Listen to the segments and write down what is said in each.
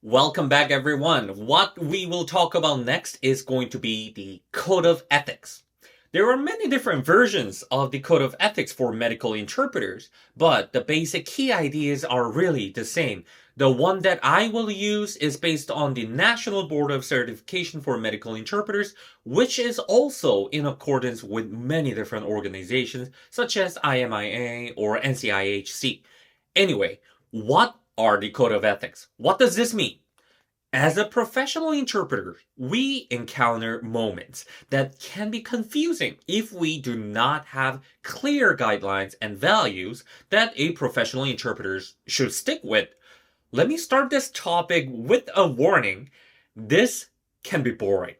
Welcome back, everyone. What we will talk about next is going to be the Code of Ethics. There are many different versions of the Code of Ethics for medical interpreters, but the basic key ideas are really the same. The one that I will use is based on the National Board of Certification for Medical Interpreters, which is also in accordance with many different organizations, such as IMIA or NCIHC. Anyway, what are the Code of Ethics? What does this mean? As a professional interpreter, we encounter moments that can be confusing if we do not have clear guidelines and values that a professional interpreter should stick with. Let me start this topic with a warning. This can be boring.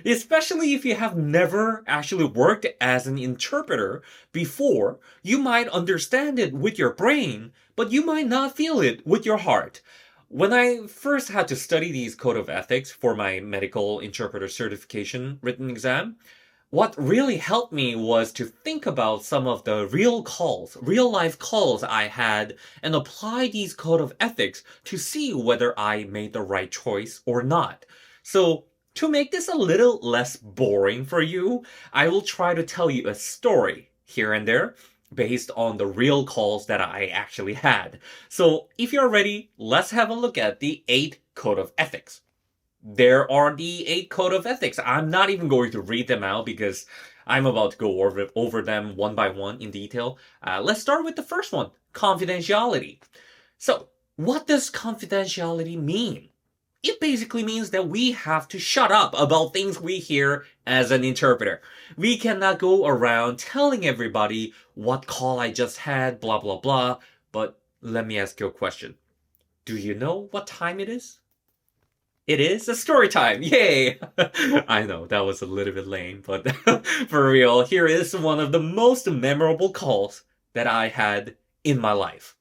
Especially if you have never actually worked as an interpreter before, you might understand it with your brain, but you might not feel it with your heart. When I first had to study these code of ethics for my medical interpreter certification written exam, what really helped me was to think about some of the real life calls I had and apply these code of ethics to see whether I made the right choice or not. So, to make this a little less boring for you, I will try to tell you a story here and there based on the real calls that I actually had. So if you're ready, let's have a look at the 8 Code of Ethics. There are the 8 Code of Ethics. I'm not even going to read them out because I'm about to go over them one by one in detail. Let's start with the first one, confidentiality. So, what does confidentiality mean? It basically means that we have to shut up about things we hear as an interpreter. We cannot go around telling everybody what call I just had, blah blah blah. But let me ask you a question. Do you know what time it is? It is a story time. Yay! I know, that was a little bit lame, but for real, here is one of the most memorable calls that I had in my life.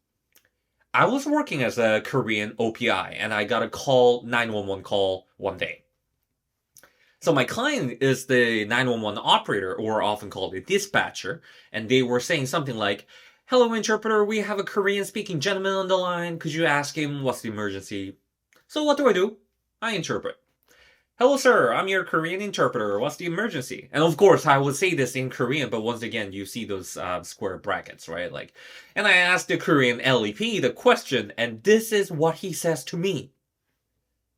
I was working as a Korean OPI and I got a 911 call one day. So my client is the 911 operator, or often called a dispatcher, and they were saying something like, "Hello, interpreter, we have a Korean speaking gentleman on the line. Could you ask him what's the emergency?" So what do? I interpret. "Hello, sir. I'm your Korean interpreter. What's the emergency?" And of course, I would say this in Korean, but once again, you see those square brackets, right? And I asked the Korean LEP the question, and this is what he says to me.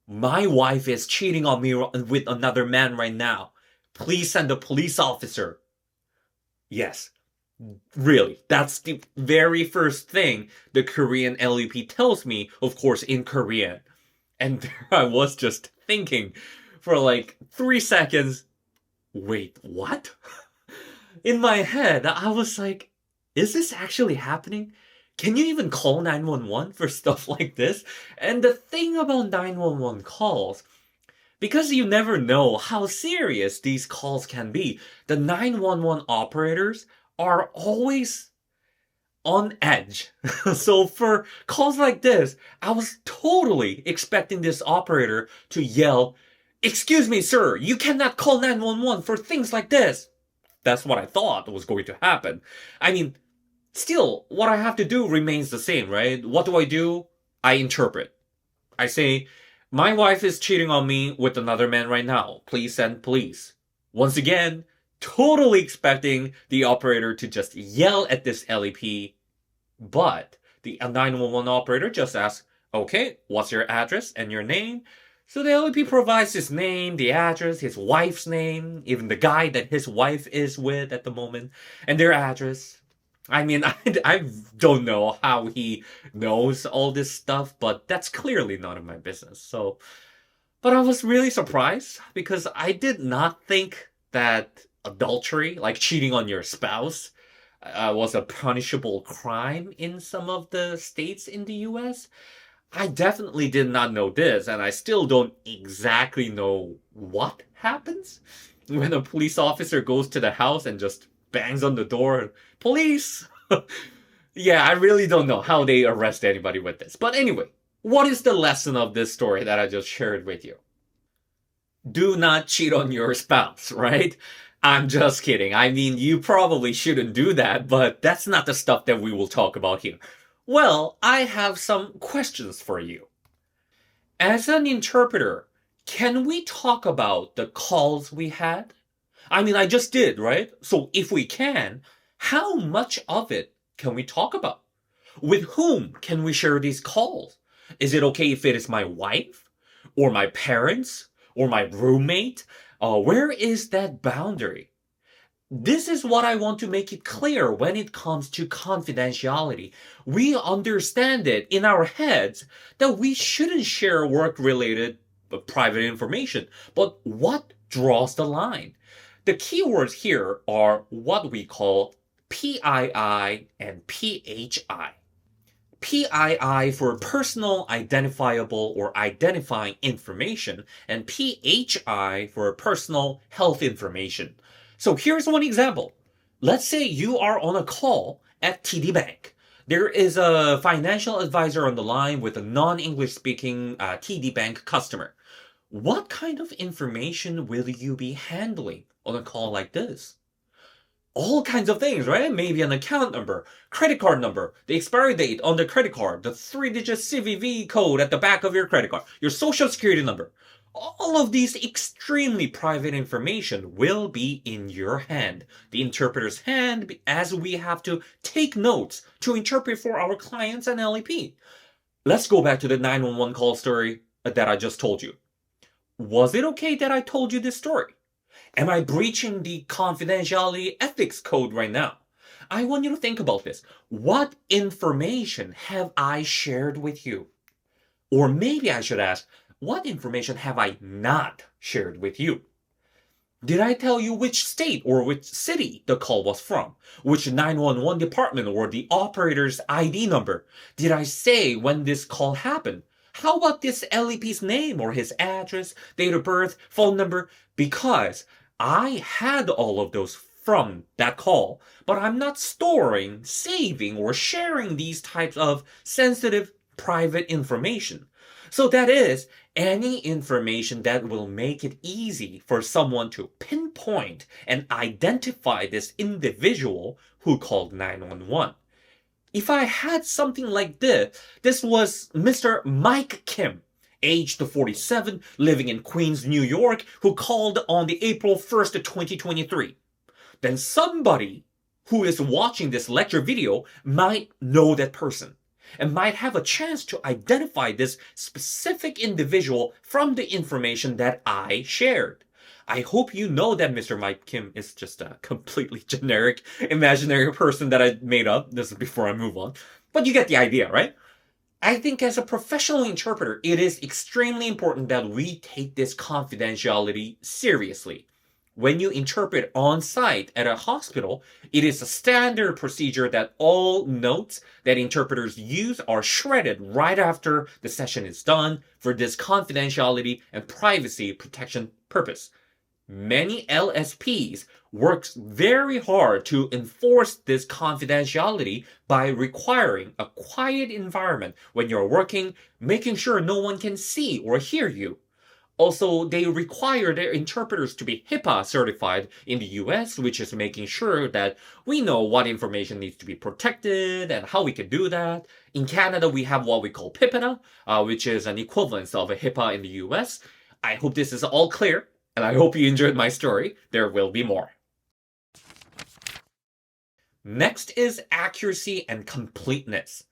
"My wife is cheating on me with another man right now. Please send a police officer." Yes, really. That's the very first thing the Korean LEP tells me, of course, in Korean. And there I was just thinking for like 3 seconds, wait, what? In my head, I was like, is this actually happening? Can you even call 911 for stuff like this? And the thing about 911 calls, because you never know how serious these calls can be, the 911 operators are always on edge. So for calls like this, I was totally expecting this operator to yell, "Excuse me, sir, you cannot call 911 for things like this." That's what I thought was going to happen. I mean, still, what I have to do remains the same, right? What do? I interpret. I say, "My wife is cheating on me with another man right now. Please send police." Once again, totally expecting the operator to just yell at this LEP, but the 911 operator just asks, "Okay, what's your address and your name?" So the LEP provides his name, the address, his wife's name, even the guy that his wife is with at the moment, and their address. I mean, I don't know how he knows all this stuff, but that's clearly none of my business. But I was really surprised because I did not think that adultery, like cheating on your spouse, was a punishable crime in some of the states in the US. I definitely did not know this, and I still don't exactly know what happens when a police officer goes to the house and just bangs on the door. "Police!" Yeah, I really don't know how they arrest anybody with this. But anyway, what is the lesson of this story that I just shared with you? Do not cheat on your spouse, right? I'm just kidding. I mean, you probably shouldn't do that, but that's not the stuff that we will talk about here. Well, I have some questions for you. As an interpreter, can we talk about the calls we had? I mean, I just did, right? So if we can, how much of it can we talk about? With whom can we share these calls? Is it okay if it is my wife? Or my parents? Or my roommate? Where is that boundary? This is what I want to make it clear when it comes to confidentiality. We understand it in our heads that we shouldn't share work related private information. But what draws the line? The keywords here are what we call PII and PHI. PII for personal identifiable or identifying information, and PHI for personal health information. So here's one example. Let's say you are on a call at TD Bank. There is a financial advisor on the line with a non-English speaking TD Bank customer. What kind of information will you be handling on a call like this? All kinds of things, right? Maybe an account number, credit card number, the expiry date on the credit card, the 3-digit CVV code at the back of your credit card, your social security number. All of these extremely private information will be in your hand, the interpreter's hand, as we have to take notes to interpret for our clients and LEP. Let's go back to the 911 call story that I just told you. Was it okay that I told you this story? Am I breaching the confidentiality ethics code right now? I want you to think about this. What information have I shared with you? Or maybe I should ask, what information have I not shared with you? Did I tell you which state or which city the call was from? Which 911 department or the operator's ID number? Did I say when this call happened? How about this LEP's name or his address, date of birth, phone number? Because I had all of those from that call, but I'm not storing, saving, or sharing these types of sensitive private information. So that is any information that will make it easy for someone to pinpoint and identify this individual who called 911. If I had something like this was Mr. Mike Kim, aged 47, living in Queens, New York, who called on the April 1st, 2023. Then somebody who is watching this lecture video might know that person and might have a chance to identify this specific individual from the information that I shared. I hope you know that Mr. Mike Kim is just a completely generic, imaginary person that I made up. This is before I move on. But you get the idea, right? I think as a professional interpreter, it is extremely important that we take this confidentiality seriously. When you interpret on site at a hospital, it is a standard procedure that all notes that interpreters use are shredded right after the session is done for this confidentiality and privacy protection purpose. Many LSPs works very hard to enforce this confidentiality by requiring a quiet environment when you're working, making sure no one can see or hear you. Also, they require their interpreters to be HIPAA certified in the US, which is making sure that we know what information needs to be protected and how we can do that. In Canada, we have what we call PIPEDA, which is an equivalence of a HIPAA in the US. I hope this is all clear, and I hope you enjoyed my story. There will be more. Next is accuracy and completeness.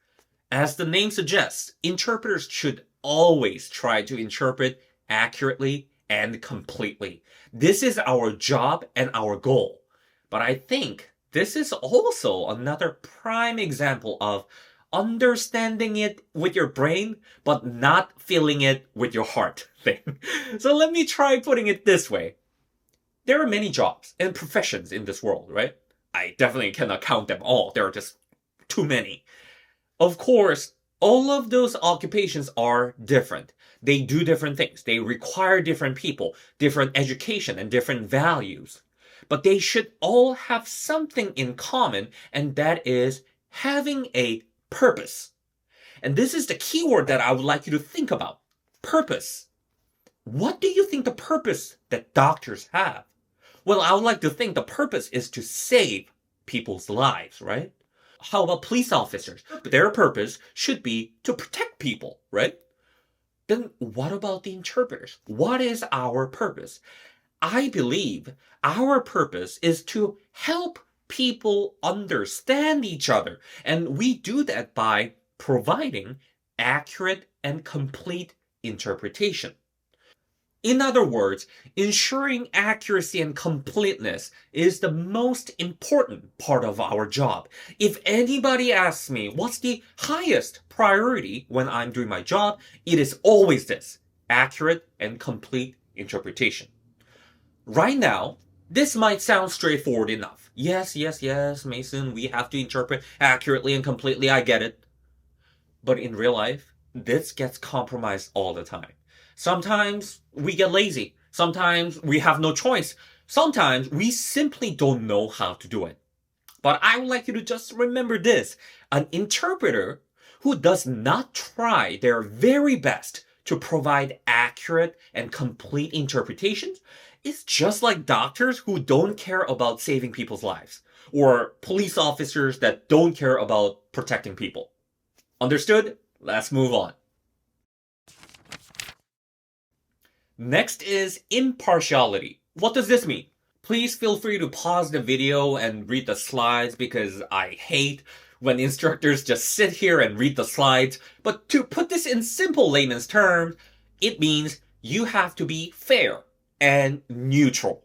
As the name suggests, interpreters should always try to interpret accurately and completely. This is our job and our goal. But I think this is also another prime example of understanding it with your brain, but not feeling it with your heart thing. So let me try putting it this way. There are many jobs and professions in this world, right? I definitely cannot count them all. There are just too many. Of course, all of those occupations are different. They do different things. They require different people, different education, and different values. But they should all have something in common, and that is having a purpose. And this is the keyword that I would like you to think about. Purpose. What do you think the purpose that doctors have? Well, I would like to think the purpose is to save people's lives, right? How about police officers? Their purpose should be to protect people, right? Then what about the interpreters? What is our purpose? I believe our purpose is to help people understand each other. And we do that by providing accurate and complete interpretation. In other words, ensuring accuracy and completeness is the most important part of our job. If anybody asks me what's the highest priority when I'm doing my job, it is always this: accurate and complete interpretation. Right now, this might sound straightforward enough. Yes, yes, yes, Mason, we have to interpret accurately and completely, I get it. But in real life, this gets compromised all the time. Sometimes we get lazy. Sometimes we have no choice. Sometimes we simply don't know how to do it. But I would like you to just remember this: an interpreter who does not try their very best to provide accurate and complete interpretations is just like doctors who don't care about saving people's lives, or police officers that don't care about protecting people. Understood? Let's move on. Next is impartiality. What does this mean? Please feel free to pause the video and read the slides, because I hate when instructors just sit here and read the slides. But to put this in simple layman's terms, it means you have to be fair and neutral.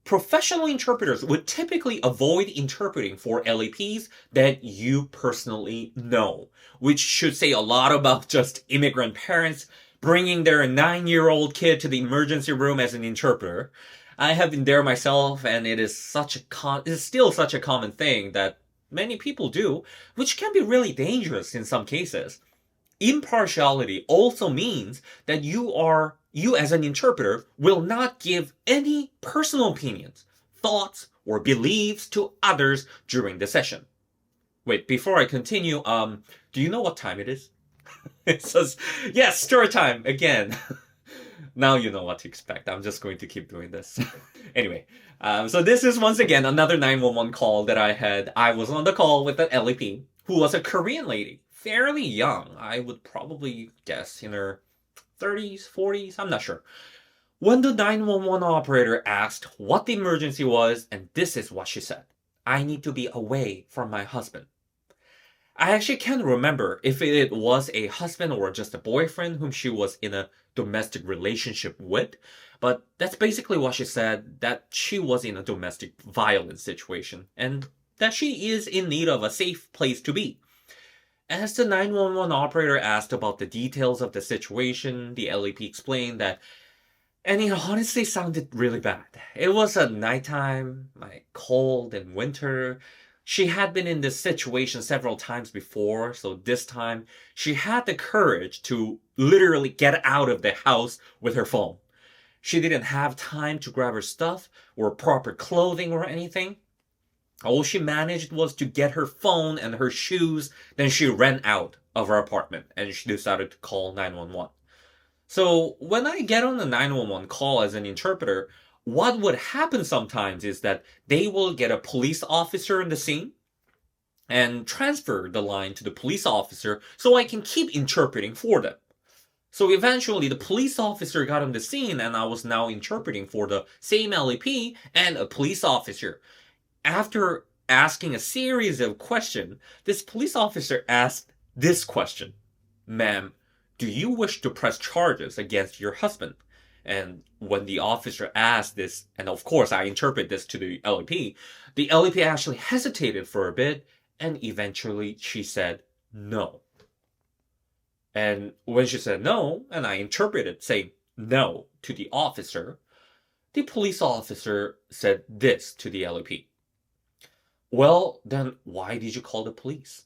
Professional interpreters would typically avoid interpreting for LEPs that you personally know, which should say a lot about just immigrant parents bringing their 9-year-old kid to the emergency room as an interpreter. I have been there myself, and it is still such a common thing that many people do, which can be really dangerous in some cases. Impartiality also means that you as an interpreter will not give any personal opinions, thoughts, or beliefs to others during the session. Wait, before I continue, do you know what time it is? It says, yes, story time again. Now you know what to expect. I'm just going to keep doing this. Anyway, so this is once again another 911 call that I had. I was on the call with an LEP who was a Korean lady, fairly young. I would probably guess in her 30s, 40s, I'm not sure. When the 911 operator asked what the emergency was, and this is what she said: "I need to be away from my husband." I actually can't remember if it was a husband or just a boyfriend whom she was in a domestic relationship with, but that's basically what she said, that she was in a domestic violence situation, and that she is in need of a safe place to be. As the 911 operator asked about the details of the situation, the LEP explained that, and it honestly sounded really bad. It was a nighttime, like cold and winter. She had been in this situation several times before, so this time she had the courage to literally get out of the house with her phone. She didn't have time to grab her stuff or proper clothing or anything. All she managed was to get her phone and her shoes, then she ran out of her apartment and she decided to call 911. So when I get on the 911 call as an interpreter, what would happen sometimes is that they will get a police officer in the scene and transfer the line to the police officer so I can keep interpreting for them. So eventually the police officer got on the scene and I was now interpreting for the same LEP and a police officer. After asking a series of questions, this police officer asked this question: "Ma'am, do you wish to press charges against your husband?" And when the officer asked this, and of course I interpret this to the LEP actually hesitated for a bit, and eventually she said no. And when she said no, and I interpreted saying no to the officer, the police officer said this to the LEP: "Well, then why did you call the police?"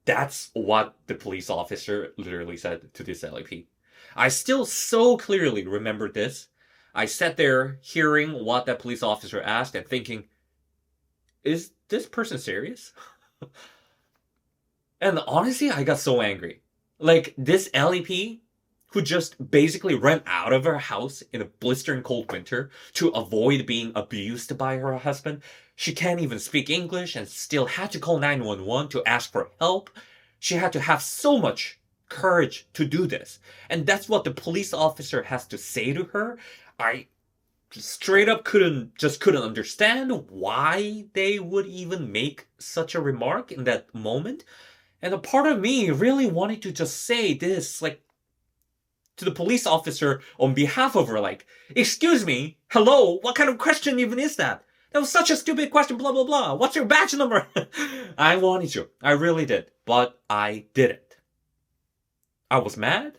That's what the police officer literally said to this LEP. I still so clearly remember this. I sat there hearing what that police officer asked and thinking, is this person serious? And honestly, I got so angry. Like, this LEP who just basically ran out of her house in a blistering cold winter to avoid being abused by her husband. She can't even speak English and still had to call 911 to ask for help. She had to have so much courage to do this. And that's what the police officer has to say to her. I straight up couldn't understand why they would even make such a remark in that moment. And a part of me really wanted to just say this, like, to the police officer on behalf of her, like, excuse me, hello, what kind of question even is that? That was such a stupid question, blah, blah, blah. What's your badge number? I wanted to. I really did. But I didn't. I was mad,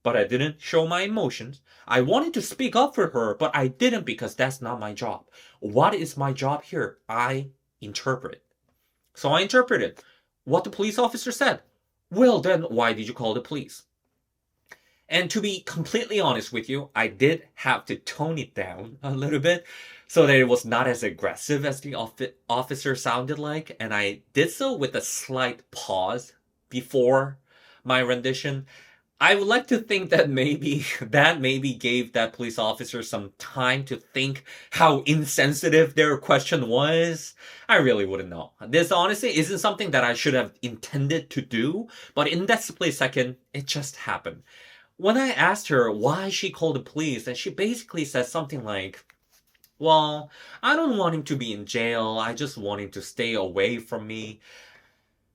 but I didn't show my emotions. I wanted to speak up for her, but I didn't because that's not my job. What is my job here? I interpret. So I interpreted what the police officer said. Well, then why did you call the police? And to be completely honest with you, I did have to tone it down a little bit so that it was not as aggressive as the officer sounded like. And I did so with a slight pause before my rendition. I would like to think that maybe gave that police officer some time to think how insensitive their question was. I really wouldn't know. This honestly isn't something that I should have intended to do, but in that split second, it just happened. When I asked her why she called the police, and she basically said something like, well, I don't want him to be in jail, I just want him to stay away from me.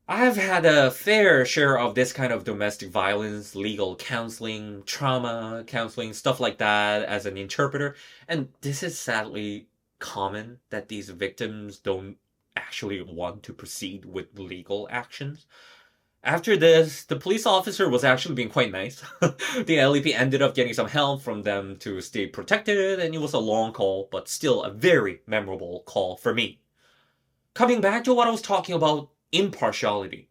I've had a fair share of this kind of domestic violence, legal counseling, trauma counseling, stuff like that as an interpreter, and this is sadly common that these victims don't actually want to proceed with legal actions. After this, the police officer was actually being quite nice. The LEP ended up getting some help from them to stay protected, and it was a long call, but still a very memorable call for me. Coming back to what I was talking about, impartiality.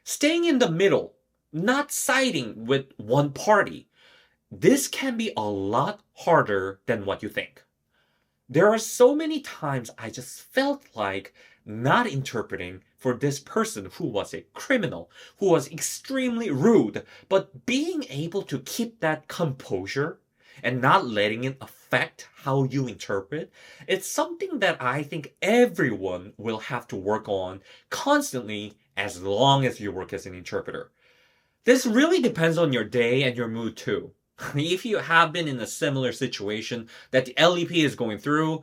Staying in the middle, not siding with one party. This can be a lot harder than what you think. There are so many times I just felt like not interpreting for this person who was a criminal, who was extremely rude, but being able to keep that composure and not letting it affect how you interpret, it's something that I think everyone will have to work on constantly as long as you work as an interpreter. This really depends on your day and your mood too. If you have been in a similar situation that the LEP is going through,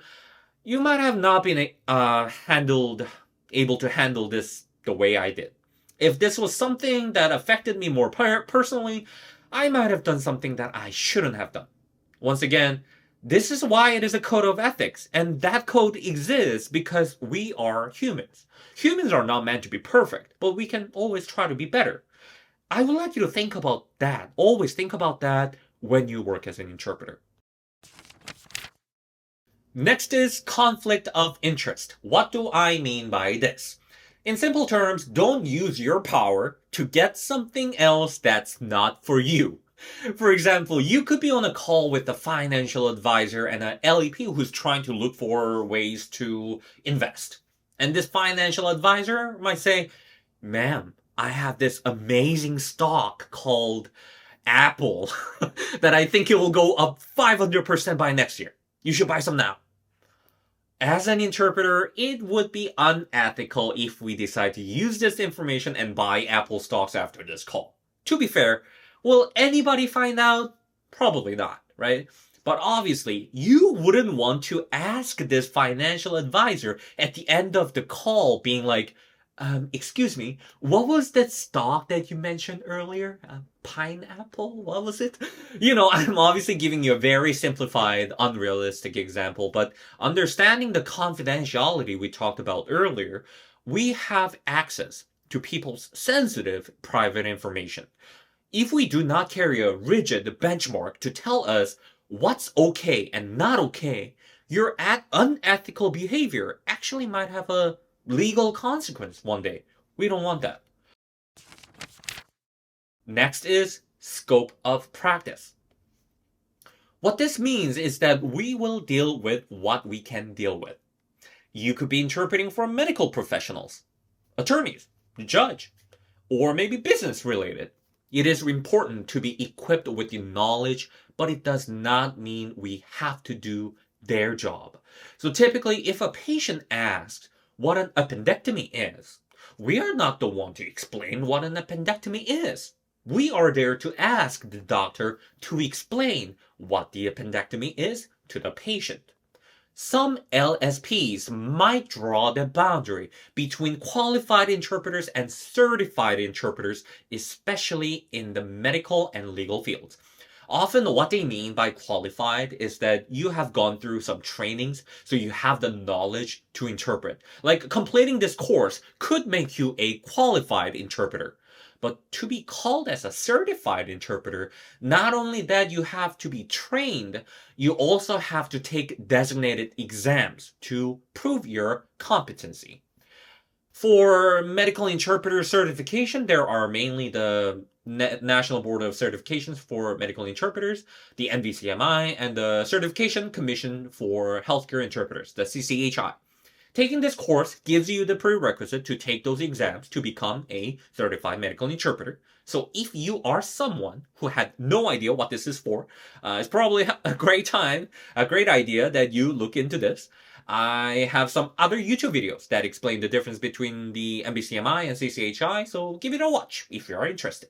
you might have not been able to handle this the way I did. If this was something that affected me more personally, I might have done something that I shouldn't have done. Once again, this is why it is a code of ethics, and that code exists because we are humans. Humans are not meant to be perfect, but we can always try to be better. I would like you to think about that. Always think about that when you work as an interpreter. Next is conflict of interest. What do I mean by this? In simple terms, don't use your power to get something else that's not for you. For example, you could be on a call with a financial advisor and an LEP who's trying to look for ways to invest. And this financial advisor might say, ma'am, I have this amazing stock called Apple that I think it will go up 500% by next year. You should buy some now. As an interpreter, it would be unethical if we decide to use this information and buy Apple stocks after this call. To be fair, will anybody find out? Probably not, right? But obviously, you wouldn't want to ask this financial advisor at the end of the call being like, excuse me, what was that stock that you mentioned earlier? Pineapple? What was it? I'm obviously giving you a very simplified, unrealistic example, but understanding the confidentiality we talked about earlier, we have access to people's sensitive private information. If we do not carry a rigid benchmark to tell us what's okay and not okay, your unethical behavior actually might have a legal consequence one day. We don't want that. Next is scope of practice. What this means is that we will deal with what we can deal with. You could be interpreting for medical professionals, attorneys, judge, or maybe business related. It is important to be equipped with the knowledge, but it does not mean we have to do their job. So typically, if a patient asks what an appendectomy is, we are not the one to explain what an appendectomy is. We are there to ask the doctor to explain what the appendectomy is to the patient. Some LSPs might draw the boundary between qualified interpreters and certified interpreters, especially in the medical and legal fields. Often what they mean by qualified is that you have gone through some trainings, so you have the knowledge to interpret. Like completing this course could make you a qualified interpreter. But to be called as a certified interpreter, not only that you have to be trained, you also have to take designated exams to prove your competency. For medical interpreter certification, there are mainly the National Board of Certifications for Medical Interpreters, the NBCMI, and the Certification Commission for Healthcare Interpreters, the CCHI. Taking this course gives you the prerequisite to take those exams to become a certified medical interpreter. So if you are someone who had no idea what this is for, it's probably a great idea that you look into this. I have some other YouTube videos that explain the difference between the MBCMI and CCHI, so give it a watch if you are interested.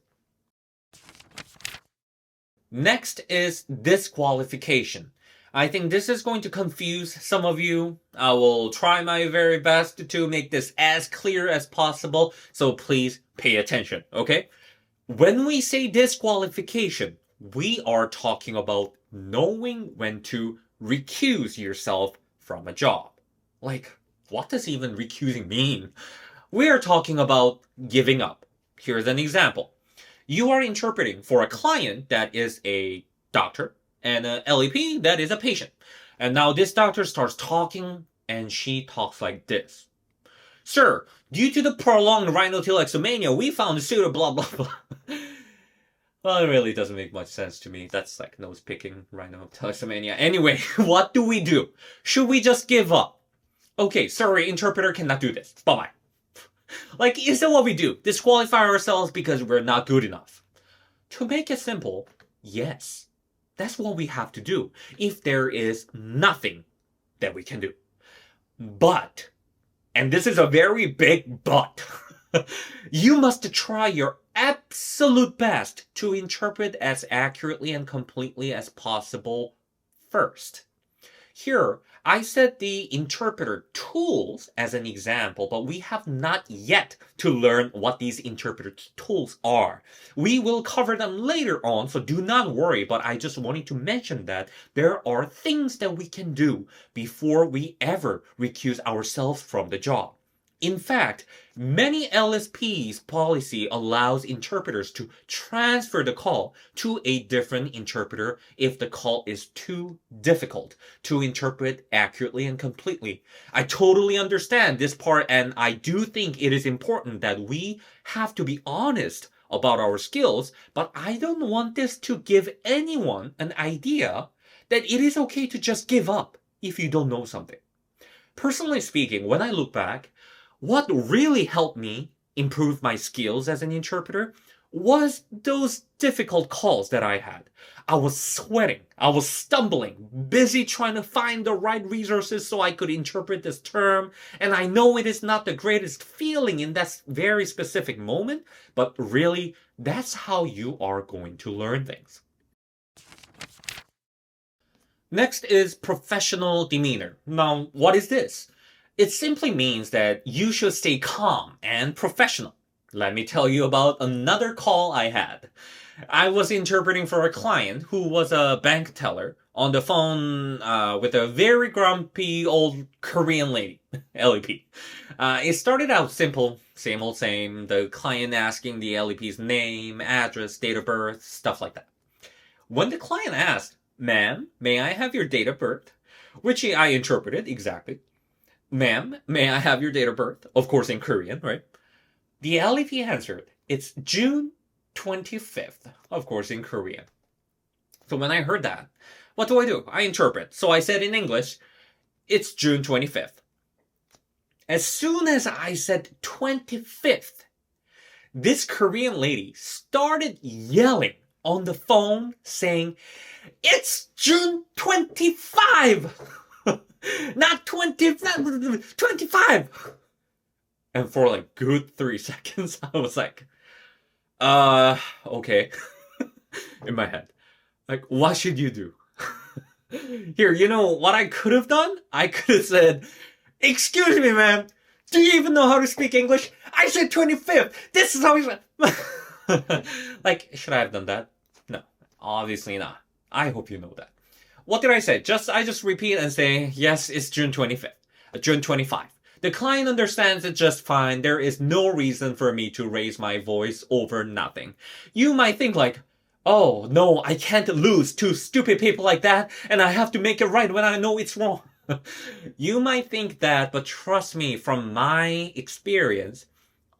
Next is disqualification. I think this is going to confuse some of you. I will try my very best to make this as clear as possible, so please pay attention, okay? When we say disqualification, we are talking about knowing when to recuse yourself from a job. Like, what does even recusing mean? We are talking about giving up. Here's an example. You are interpreting for a client that is a doctor, and an LEP that is a patient. And now this doctor starts talking, and she talks like this. Sir, due to the prolonged rhinotelexomania, we found pseudo blah blah blah. Well, it really doesn't make much sense to me. That's like nose-picking rhinotelexomania. Anyway, what do? Should we just give up? Okay, sorry, interpreter cannot do this. Bye-bye. Like, is that what we do? Disqualify ourselves because we're not good enough? To make it simple, yes. That's what we have to do if there is nothing that we can do. But, and this is a very big but, you must try your absolute best to interpret as accurately and completely as possible first. Here, I said the interpreter tools as an example, but we have not yet to learn what these interpreter tools are. We will cover them later on, so do not worry, but I just wanted to mention that there are things that we can do before we ever recuse ourselves from the job. In fact, many LSPs policy allows interpreters to transfer the call to a different interpreter if the call is too difficult to interpret accurately and completely. I totally understand this part, and I do think it is important that we have to be honest about our skills, but I don't want this to give anyone an idea that it is okay to just give up if you don't know something. Personally speaking, when I look back, what really helped me improve my skills as an interpreter was those difficult calls that I had. I was sweating, I was stumbling, busy trying to find the right resources so I could interpret this term, and I know it is not the greatest feeling in that very specific moment, but really, that's how you are going to learn things. Next is professional demeanor. Now, what is this? It simply means that you should stay calm and professional. Let me tell you about another call I had. I was interpreting for a client who was a bank teller on the phone with a very grumpy old Korean lady, LEP. It started out simple, same old same, the client asking the LEP's name, address, date of birth, stuff like that. When the client asked, "Ma'am, may I have your date of birth?" Which I interpreted exactly. "Ma'am, may I have your date of birth?" Of course in Korean, right? The LEP answered, "It's June 25th. Of course in Korean. So when I heard that, what do? I interpret. So I said in English, "It's June 25th. As soon as I said 25th, this Korean lady started yelling on the phone saying, "It's June 25! Not 20, 25! And for like good 3 seconds, I was like, Okay. In my head. Like, what should you do? Here, you know what I could have done? I could have said, "Excuse me, man. Do you even know how to speak English? I said 25th. This is how we said." Like, should I have done that? No, obviously not. I hope you know that. What did I say? I just repeat and say, yes, it's June 25th. June 25th. The client understands it just fine. There is no reason for me to raise my voice over nothing. You might think like, oh, no, I can't lose to stupid people like that, and I have to make it right when I know it's wrong. You might think that, but trust me, from my experience,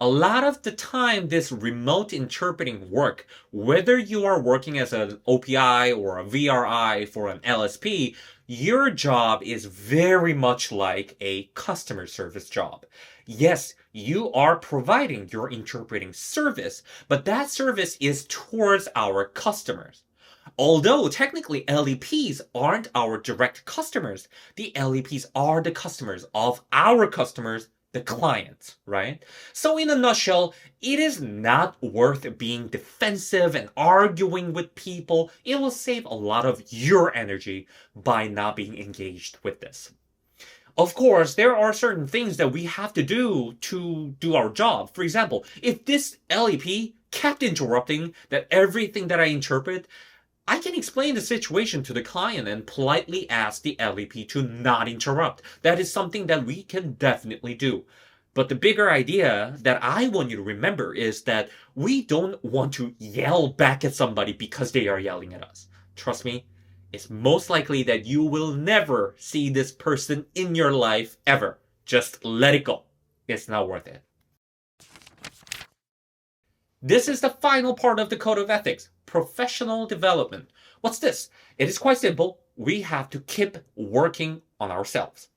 a lot of the time this remote interpreting work, whether you are working as an OPI or a VRI for an LSP, your job is very much like a customer service job. Yes, you are providing your interpreting service, but that service is towards our customers. Although technically LEPs aren't our direct customers, the LEPs are the customers of our customers, the clients, right? So in a nutshell, it is not worth being defensive and arguing with people. It will save a lot of your energy by not being engaged with this. Of course, there are certain things that we have to do our job. For example, if this LEP kept interrupting that everything that I interpret, I can explain the situation to the client and politely ask the LEP to not interrupt. That is something that we can definitely do. But the bigger idea that I want you to remember is that we don't want to yell back at somebody because they are yelling at us. Trust me, it's most likely that you will never see this person in your life ever. Just let it go. It's not worth it. This is the final part of the code of ethics, professional development. What's this? It is quite simple. We have to keep working on ourselves.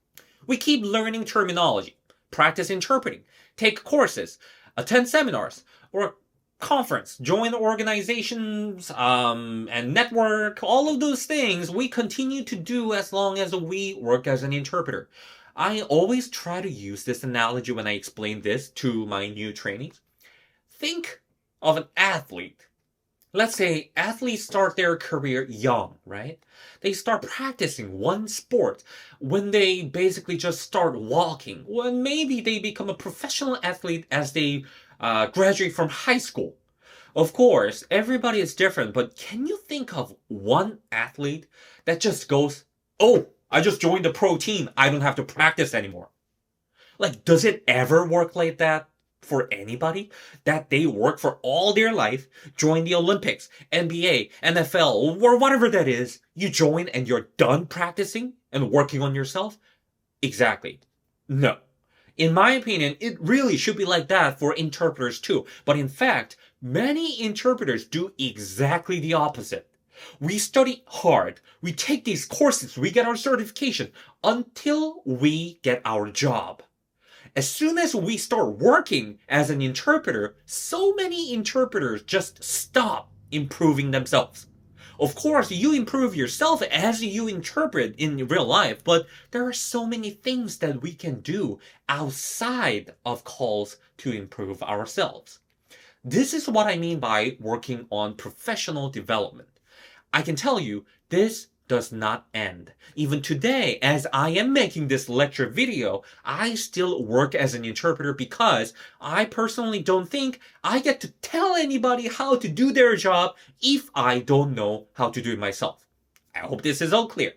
We keep learning terminology, practice interpreting, take courses, attend seminars, or conference, join organizations, and network, all of those things we continue to do as long as we work as an interpreter. I always try to use this analogy when I explain this to my new trainees. Think of an athlete. Let's say athletes start their career young, right? They start practicing one sport when they basically just start walking. When maybe they become a professional athlete as they graduate from high school. Of course, everybody is different, but can you think of one athlete that just goes, "Oh, I just joined the pro team. I don't have to practice anymore." Like, does it ever work like that for anybody? That they work for all their life, join the Olympics, NBA, NFL, or whatever that is, you join and you're done practicing and working on yourself? Exactly. No. In my opinion, it really should be like that for interpreters too. But in fact, many interpreters do exactly the opposite. We study hard, we take these courses, we get our certification until we get our job. As soon as we start working as an interpreter, so many interpreters just stop improving themselves. Of course, you improve yourself as you interpret in real life, but there are so many things that we can do outside of calls to improve ourselves. This is what I mean by working on professional development. I can tell you, this does not end. Even today, as I am making this lecture video, I still work as an interpreter because I personally don't think I get to tell anybody how to do their job if I don't know how to do it myself. I hope this is all clear.